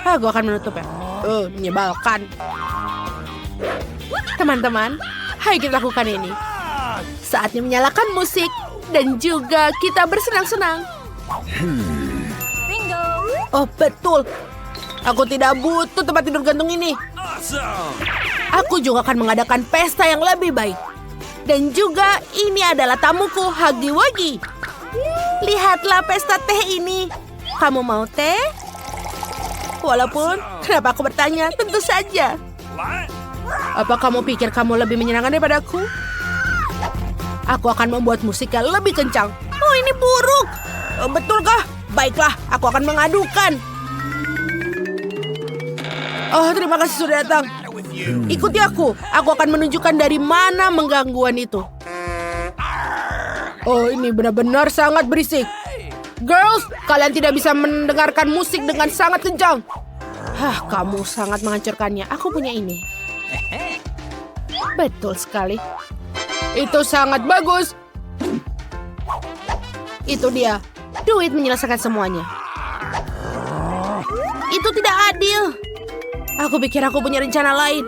Aku akan menutupnya. Menyebalkan. Teman-teman, ayo kita lakukan ini. Saatnya menyalakan musik dan juga kita bersenang-senang. Oh betul. Aku tidak butuh tempat tidur gantung ini. Aku juga akan mengadakan pesta yang lebih baik. Dan juga ini adalah tamuku, Huggy Wuggy. Lihatlah pesta teh ini. Kamu mau teh? Walaupun, kenapa aku bertanya? Tentu saja. Apa kamu pikir kamu lebih menyenangkan daripada aku? Aku akan membuat musik yang lebih kencang. Oh, ini buruk. Betulkah? Baiklah, aku akan mengadukan. Oh, terima kasih sudah datang. Ikuti aku. Aku akan menunjukkan dari mana menggangguan itu. Oh, ini benar-benar sangat berisik. Girls, kalian tidak bisa mendengarkan musik dengan sangat kencang. Kamu sangat menghancurkannya. Aku punya ini. Betul sekali. Itu sangat bagus. Itu dia. Duit menyelesaikan semuanya. Itu tidak adil. Aku pikir aku punya rencana lain.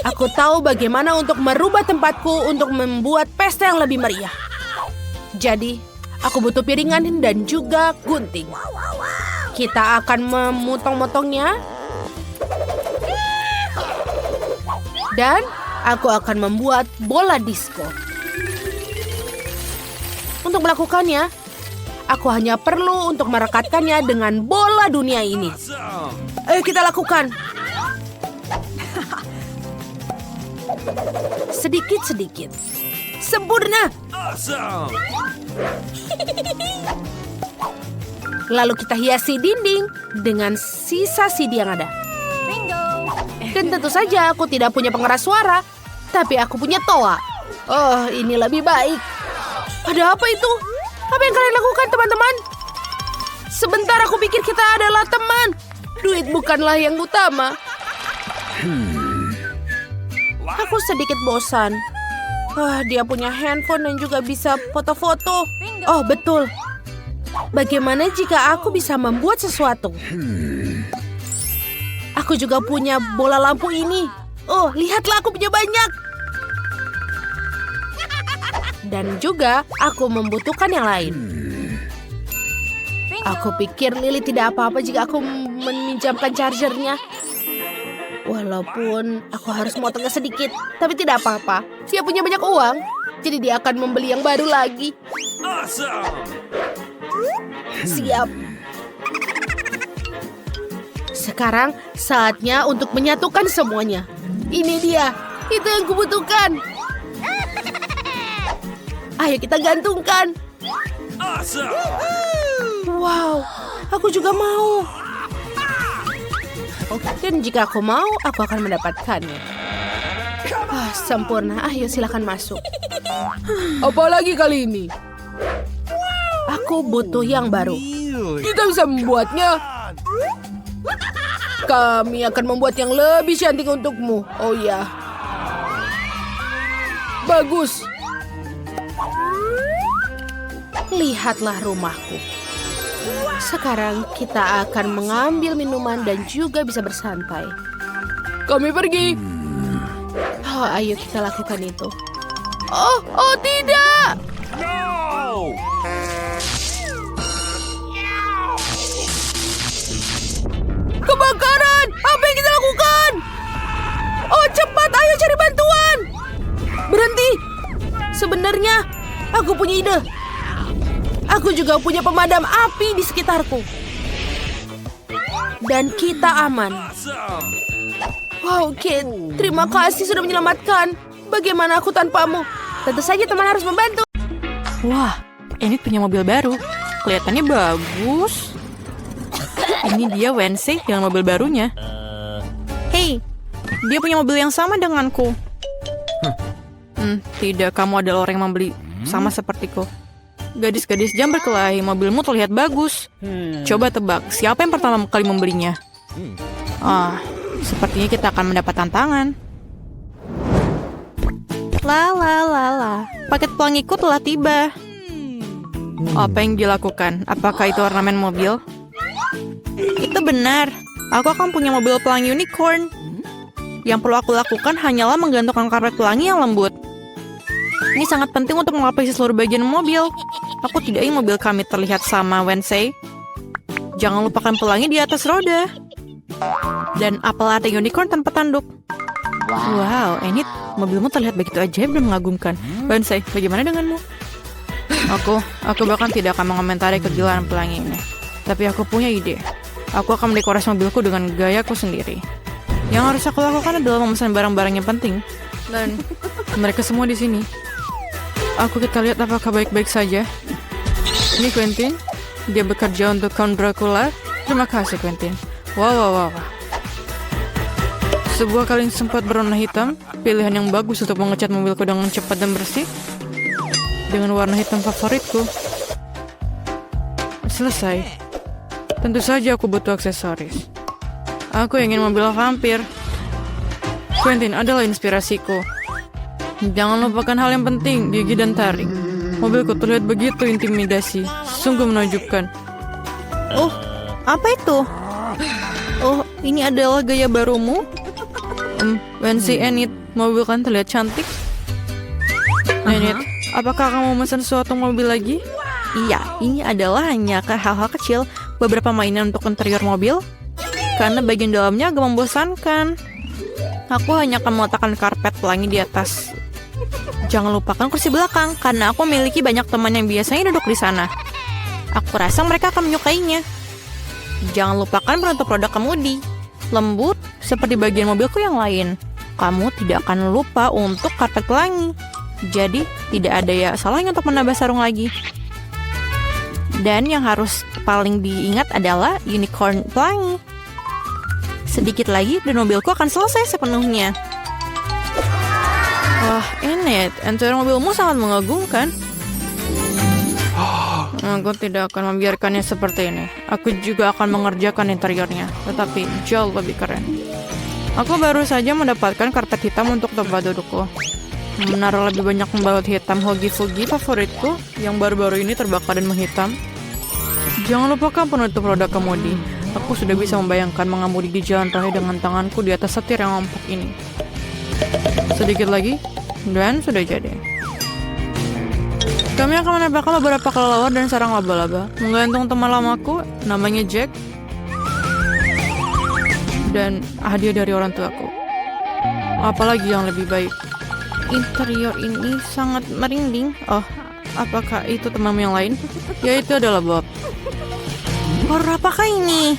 Aku tahu bagaimana untuk merubah tempatku untuk membuat pesta yang lebih meriah. Jadi, aku butuh piringan dan juga gunting. Kita akan memotong-motongnya. Dan aku akan membuat bola disco. Untuk melakukannya, aku hanya perlu untuk merekatkannya dengan bola dunia ini. Ayo kita lakukan. Sedikit-sedikit. Sempurna. Lalu kita hiasi dinding dengan sisa CD yang ada. Dan tentu saja aku tidak punya pengeras suara, tapi aku punya toa. Oh, ini lebih baik. Ada apa itu? Apa yang kalian lakukan, teman-teman? Sebentar aku pikir kita adalah teman. Duit bukanlah yang utama. Aku sedikit bosan. Dia punya handphone dan juga bisa foto-foto. Oh, betul. Bagaimana jika aku bisa membuat sesuatu? Aku juga punya bola lampu ini. Oh, lihatlah aku punya banyak. Dan juga aku membutuhkan yang lain. Aku pikir Lily tidak apa-apa jika aku meminjamkan chargernya. Walaupun aku harus motongnya sedikit, tapi tidak apa-apa. Dia punya banyak uang, jadi dia akan membeli yang baru lagi. Siap. Sekarang saatnya untuk menyatukan semuanya. Ini dia, itu yang kubutuhkan. Ayo kita gantungkan. Wow, aku juga mau. Dan jika aku mau, aku akan mendapatkannya. Sempurna. Ayo silakan masuk. Apalagi kali ini? Aku butuh yang baru. Kita bisa membuatnya. Kami akan membuat yang lebih cantik untukmu. Oh ya. Bagus. Lihatlah rumahku. Sekarang kita akan mengambil minuman dan juga bisa bersantai. Kami pergi. Oh, ayo kita lakukan itu. Oh tidak! Kebakaran! Apa yang kita lakukan? Oh, cepat, ayo cari bantuan! Berhenti! Sebenarnya, aku punya ide. Aku juga punya pemadam api di sekitarku. Dan kita aman. Wow, Kit, terima kasih sudah menyelamatkan. Bagaimana aku tanpamu? Tentu saja teman harus membantu. Wah, ini punya mobil baru. Kelihatannya bagus. Ini dia Wednesday dengan mobil barunya. Hey, dia punya mobil yang sama denganku. Tidak, kamu adalah orang yang membeli sama sepertiku. Gadis-gadis jam berkelahi, mobilmu terlihat bagus. Coba tebak, siapa yang pertama kali membelinya? Sepertinya kita akan mendapat tantangan. Paket pelangiku telah tiba. Apa yang dilakukan? Apakah itu ornamen mobil? Itu benar. Aku akan punya mobil pelangi unicorn. Yang perlu aku lakukan hanyalah menggantungkan karpet pelangi yang lembut. Ini sangat penting untuk melapisi seluruh bagian mobil. Aku tidak ingin mobil kami terlihat sama Wednesday. Jangan lupakan pelangi di atas roda. Dan apel latte unicorn tanpa tanduk. Wow, Enid, mobilmu terlihat begitu ajaib dan mengagumkan. Wednesday, bagaimana denganmu? Aku bahkan tidak akan mengomentari kegilaan pelangi ini. Tapi aku punya ide. Aku akan mendekorasi mobilku dengan gayaku sendiri. Yang harus aku lakukan adalah memesan barang-barang yang penting. Dan mereka semua di sini. Kita lihat apakah baik-baik saja. Ini Quentin. Dia bekerja untuk Count Dracula. Terima kasih, Quentin. Wow. Sebuah kaleng sempat berwarna hitam. Pilihan yang bagus untuk mengecat mobilku dengan cepat dan bersih. Dengan warna hitam favoritku. Selesai. Tentu saja aku butuh aksesoris. Aku ingin mobil vampir. Quentin adalah inspirasiku. Jangan lupakan hal yang penting, gigi dan taring. Mobilku terlihat begitu intimidasi. Sungguh menakjubkan. Oh, apa itu? Oh, ini adalah gaya barumu? Wednesday, Enid, mobil kan terlihat cantik. Enid, apakah kamu memesan suatu mobil lagi? Iya, ini adalah hanya hal-hal kecil. Beberapa mainan untuk interior mobil. Karena bagian dalamnya agak membosankan. Aku hanya akan meletakkan karpet pelangi di atas. Jangan lupakan kursi belakang, karena aku memiliki banyak teman yang biasanya duduk di sana. Aku rasa mereka akan menyukainya. Jangan lupakan penutup roda kemudi. Lembut, seperti bagian mobilku yang lain. Kamu tidak akan lupa untuk karpet pelangi. Jadi, tidak ada ya salahnya untuk menambah sarung lagi. Dan yang harus paling diingat adalah unicorn pelangi. Sedikit lagi dan mobilku akan selesai sepenuhnya. Wah, Enid, interior mobilmu sangat mengagumkan. Aku tidak akan membiarkannya seperti ini. Aku juga akan mengerjakan interiornya, tetapi jauh lebih keren. Aku baru saja mendapatkan karpet hitam untuk tempat dudukku. Menaruh lebih banyak pembalut hitam hogi-fugi favoritku yang baru-baru ini terbakar dan menghitam. Jangan lupakan penutup roda kemudi. Aku sudah bisa membayangkan mengemudi di jalan raya dengan tanganku di atas setir yang empuk ini. Sedikit lagi, dan sudah jadi. Kami akan menambahkan beberapa kelelawar dan sarang laba-laba. Menggantung teman lamaku, namanya Jack. Dan hadiah dari orang tuaku. Apalagi yang lebih baik. Interior ini sangat merinding. Oh, apakah itu temanmu yang lain? Ya, itu adalah Bob. Apakah ini?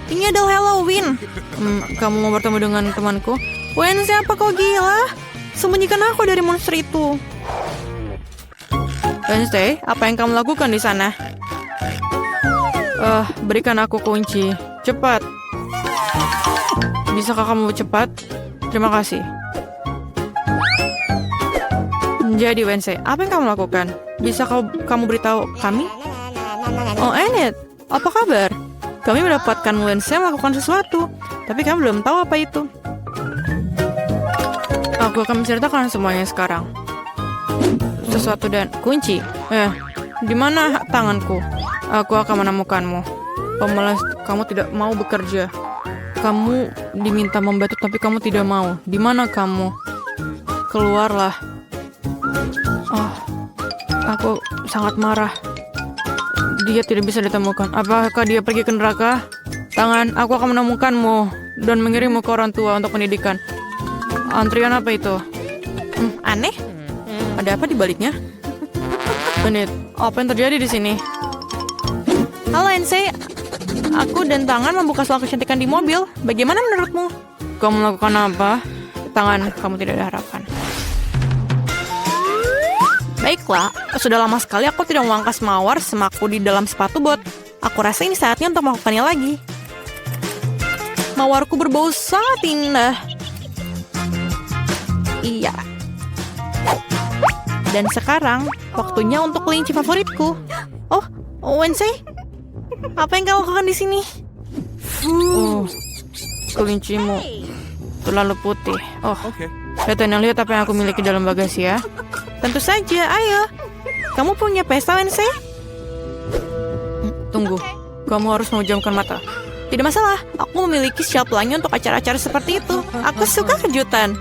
Ini adalah Halloween. Kamu mau bertemu dengan temanku? Wednesday, apa kau gila? Sembunyikan aku dari monster itu. Wednesday, apa yang kamu lakukan di sana? Berikan aku kunci. Cepat. Bisakah kamu cepat? Terima kasih. Jadi Wednesday, apa yang kamu lakukan? Bisa kamu beritahu kami? Oh, Enid, apa kabar? Kami mendapatkan Wednesday melakukan sesuatu, tapi kami belum tahu apa itu. Aku akan menceritakan semuanya sekarang. Sesuatu dan kunci. Di mana tanganku? Aku akan menemukanmu. Pemalas, kamu tidak mau bekerja. Kamu diminta membantu, tapi kamu tidak mau. Di mana kamu? Keluarlah. Oh, aku sangat marah. Dia tidak bisa ditemukan. Apakah dia pergi ke neraka? Tangan, aku akan menemukanmu dan mengirimmu ke orang tua untuk pendidikan. Antrian apa itu? Aneh. Ada apa di baliknya? Benit, apa yang terjadi di sini? Halo Ensei, aku dan Tangan membuka soal kecantikan di mobil. Bagaimana menurutmu? Kamu melakukan apa? Tangan, kamu tidak ada harapan. Baiklah, sudah lama sekali aku tidak memangkas mawar semaku di dalam sepatu bot. Aku rasa ini saatnya untuk melakukannya lagi. Mawarku berbau sangat indah. Iya. Dan sekarang, waktunya untuk kelinci favoritku. Oh, Wednesday? Apa yang kamu lakukan di sini? Oh, kelincimu terlalu putih. Oh, lihat apa yang aku miliki dalam bagasi ya. Tentu saja, ayo. Kamu punya pesta, Wednesday? Tunggu, kamu harus memejamkan mata. Tidak masalah, aku memiliki shelf lainnya untuk acara-acara seperti itu. Aku suka kejutan.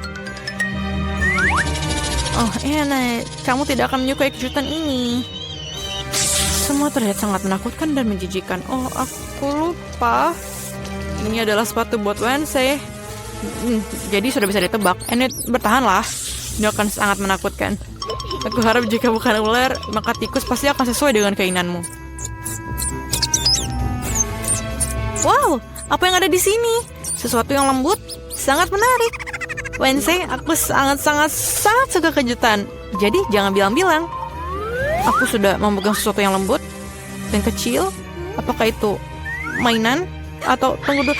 Oh, enak. Kamu tidak akan menyukai kejutan ini. Semua terlihat sangat menakutkan dan menjijikan. Oh, aku lupa. Ini adalah sepatu buat Wednesday. Jadi sudah bisa ditebak. Enid, bertahanlah. Ini akan sangat menakutkan. Aku harap jika bukan ular, maka tikus pasti akan sesuai dengan keinginanmu. Wow, apa yang ada di sini? Sesuatu yang lembut, sangat menarik. Wednesday, aku sangat suka kejutan. Jadi jangan bilang-bilang. Aku sudah memegang sesuatu yang lembut dan kecil. Apakah itu mainan? Atau tunggu dulu.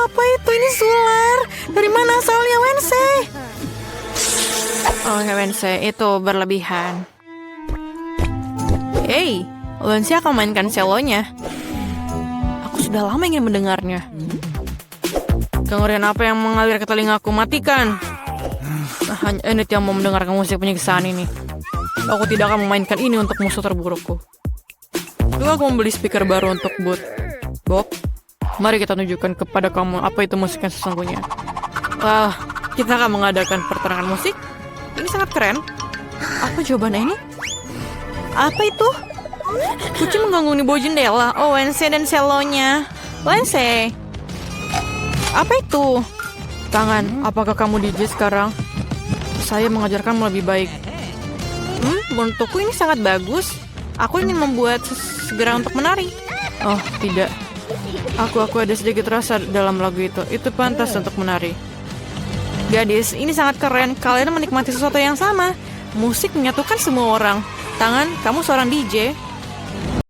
Apa itu? Ini sular. Dari mana asalnya, Wednesday? Oh, Wednesday, itu berlebihan. Hey, Wednesday akan mainkan cellonya. Aku sudah lama ingin mendengarnya. Dengerin apa yang mengalir ke telingaku, matikan. Hanya Enid yang mau mendengarkan musik penyiksaan ini. Aku tidak akan memainkan ini untuk musuh terburukku. Juga aku membeli speaker baru untuk Bob. Mari kita tunjukkan kepada kamu apa itu musik yang sesungguhnya. Kita akan mengadakan pertarungan musik. Ini sangat keren. Apa jawabannya ini? Apa itu? Kucing mengganggu di bawah jendela. Oh, Wednesday dan cellonya. Wednesday. Apa itu? Tangan, apakah kamu DJ sekarang? Saya mengajarkanmu lebih baik. Untukku ini sangat bagus. Aku ingin membuat segera untuk menari. Oh, tidak. Aku ada sedikit rasa dalam lagu itu. Itu pantas untuk menari. Gadis, ini sangat keren. Kalian menikmati sesuatu yang sama. Musik menyatukan semua orang. Tangan, kamu seorang DJ.